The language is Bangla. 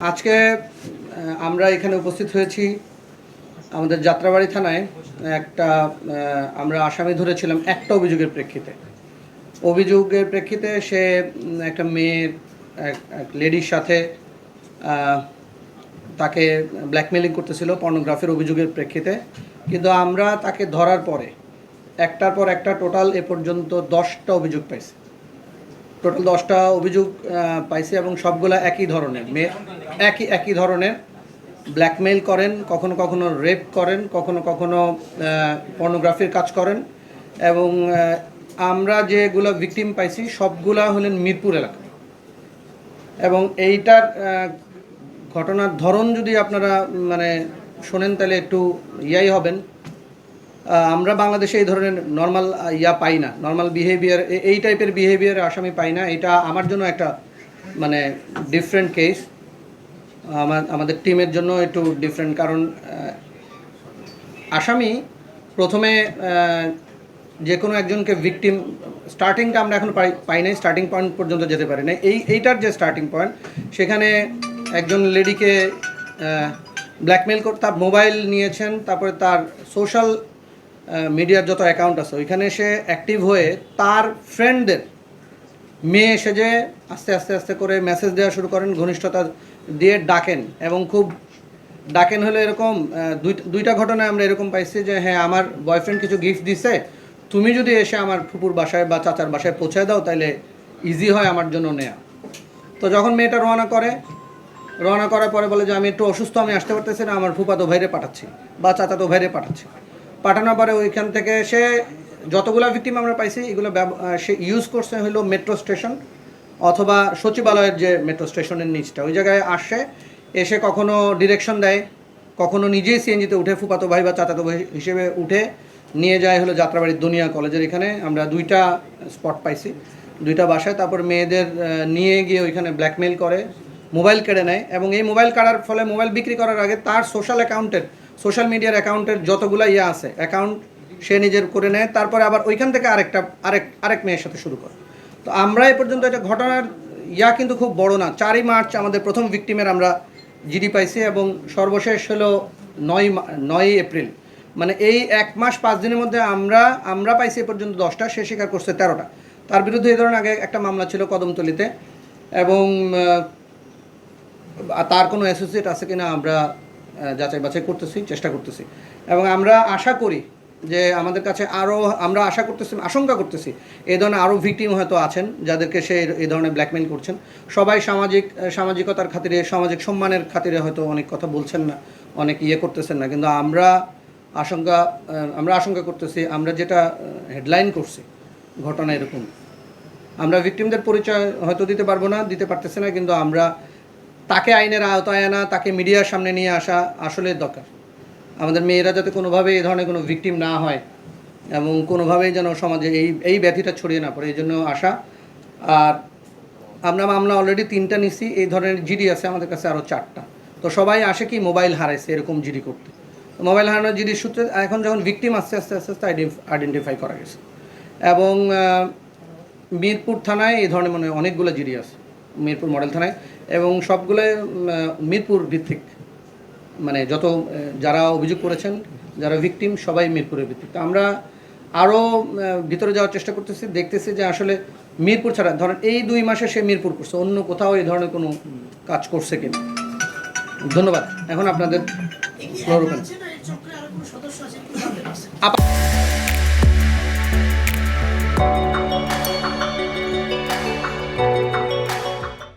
আজকে আমরা এখানে উপস্থিত হয়েছি আমাদের যাত্রাবাড়ি থানায় একটা আমরা আসামি ধরেছিলাম একটা অভিযোগের প্রেক্ষিতে সে একটা মেয়ের এক লেডির সাথে তাকে ব্ল্যাকমেলিং করতেছিল পর্নোগ্রাফির অভিযোগের প্রেক্ষিতে। কিন্তু আমরা তাকে ধরার পরে একটার পর একটা টোটাল এ পর্যন্ত 10টা অভিযোগ পাইছি। টোটাল 10টা অভিযোগ পাইছি এবং সবগুলো একই ধরনের একই ধরনের ব্ল্যাকমেইল করেন, কখনো কখনো রেপ করেন, কখনো কখনো পর্নোগ্রাফির কাজ করেন। এবং আমরা যেগুলো ভিকটিম পাইছি সবগুলা হলেন মিরপুর এলাকা। এবং এইটার ঘটনার ধরন যদি আপনারা শোনেন তাহলে একটু ইয়াই হবেন। আমরা বাংলাদেশে এই ধরনের নর্মাল পাই না, নর্মাল বিহেভিয়ার, এই টাইপের বিহেভিয়ার আসামি পাই না। এটা আমার জন্য একটা ডিফারেন্ট কেস, আমাদের টিমের জন্য একটু ডিফারেন্ট। কারণ আসামি প্রথমে যে কোনো একজনকে ভিকটিম, স্টার্টিংটা আমরা এখন পাই নাই, স্টার্টিং পয়েন্ট পর্যন্ত যেতে পারি না। এইটার যে স্টার্টিং পয়েন্ট, সেখানে একজন লেডিকে ব্ল্যাকমেল করে তার মোবাইল নিয়েছেন, তারপরে তার সোশ্যাল মিডিয়ার যত অ্যাকাউন্ট আছে ওইখানে সে অ্যাক্টিভ হয়ে তার ফ্রেন্ডদের মেয়ে এসে যে আস্তে আস্তে আস্তে করে মেসেজ দেওয়া শুরু করেন, ঘনিষ্ঠতা দিয়ে ডাকেন। এবং খুব ডাকেন হলে এরকম দুইটা ঘটনায় আমরা এরকম পাইছি যে হ্যাঁ, আমার বয়ফ্রেন্ড কিছু গিফট দিছে, তুমি যদি এসে আমার ফুপুর বাসায় বা চাচার বাসায় পৌঁছায় দাও তাহলে ইজি হয় আমার জন্য নেয়া। তো যখন মেয়েটা রওনা করার পরে বলে যে আমি একটু অসুস্থ, আমি আসতে পারতেছি না, আমার ফুপাতো ভাইরে পাঠাচ্ছি বা চাচাতো ভাইরে পাঠাচ্ছি। পাঠানোর পরে ওইখান থেকে সে যতগুলো ভিকটিম আমরা পাইছি এগুলো সে ইউজ করছে হলো মেট্রো স্টেশন অথবা সচিবালয়ের যে মেট্রো স্টেশনের নিচটা, ওই জায়গায় এসে কখনো ডিরেকশন দেয়, কখনো নিজেই সিএনজিতে উঠে ফুপাতো ভাই বা চাচাতো ভাই হিসেবে উঠে নিয়ে যায় হলো যাত্রাবাড়ির দুনিয়া কলেজের এখানে। আমরা 2টা স্পট পাইছি, 2টা বাসায়। তারপর মেয়েদের নিয়ে গিয়ে ওইখানে ব্ল্যাকমেইল করে, মোবাইল কেড়ে নেয়। এবং এই মোবাইল কাড়ার ফলে মোবাইল বিক্রি করার আগে তার সোশ্যাল মিডিয়ার অ্যাকাউন্টের যতগুলো আছে অ্যাকাউন্ট সে নিজের করে নেয়। তারপরে আবার ওইখান থেকে আরেক মেয়ের সাথে শুরু করে। তো আমরা এ পর্যন্ত এটা ঘটনার কিন্তু খুব বড় না। 4ই মার্চ আমাদের প্রথম ভিকটিমের আমরা জিডি পাইছি এবং সর্বশেষ হলো 9ই এপ্রিল। এই 1 মাস 5 দিনের মধ্যে আমরা পাইছি এ পর্যন্ত 10টা, সে স্বীকার করছে 13টা। তার বিরুদ্ধে এই ধরনের আগে একটা মামলা ছিল কদমতলীতে। এবং তার কোনো অ্যাসোসিয়েট আছে কিনা আমরা যাচাই বাছাই করতেছি, চেষ্টা করতেছি। এবং আমরা আশা করি যে আমাদের কাছে আমরা আশঙ্কা করতেছি এই ধরনের আরও ভিকটিম হয়তো আছেন যাদেরকে সে এই ধরনের ব্ল্যাকমেইল করছেন। সবাই সামাজিকতার খাতিরে, সামাজিক সম্মানের খাতিরে হয়তো অনেক কথা বলছেন না, অনেক করতেছেন না। কিন্তু আমরা আশঙ্কা করতেছি, আমরা যেটা হেডলাইন করছি ঘটনা এরকম। আমরা ভিকটিমদের পরিচয় হয়তো দিতে পারতেছি না, কিন্তু আমরা তাকে আইনের আওতায় আনা, তাকে মিডিয়ার সামনে নিয়ে আসা আসলে দরকার। আমাদের মেয়েরা যাতে কোনোভাবে এই ধরনের কোনো ভিকটিম না হয় এবং কোনোভাবেই যেন সমাজে এই ব্যাধিটা ছড়িয়ে না পড়ে, এই জন্য আসা। আর আমরা মামলা অলরেডি 3টা নিছি, এই ধরনের জিডি আছে আমাদের কাছে আরও 4টা। তো সবাই আসে কি মোবাইল হারাইছে এরকম জিডি করতে। মোবাইল হারানোর জিডির সূত্রে এখন যখন ভিকটিম আস্তে আস্তে আইডেন্টিফাই করা গেছে। এবং মিরপুর থানায় এই ধরনের অনেকগুলো জিডি আছে, মিরপুর মডেল থানায়। এবং সবগুলো মিরপুর ভিত্তিক, যত যারা অভিযোগ করেছেন, যারা ভিকটিম, সবাই মিরপুরের ভিত্তিক। তো আমরা আরও ভিতরে যাওয়ার চেষ্টা করতেছি, দেখতেছি যে আসলে মিরপুর ছাড়া ধরেন এই 2 মাসে সে মিরপুর করছে, অন্য কোথাও এই ধরনের কোনো কাজ করছে কিনা। ধন্যবাদ। এখন আপনাদের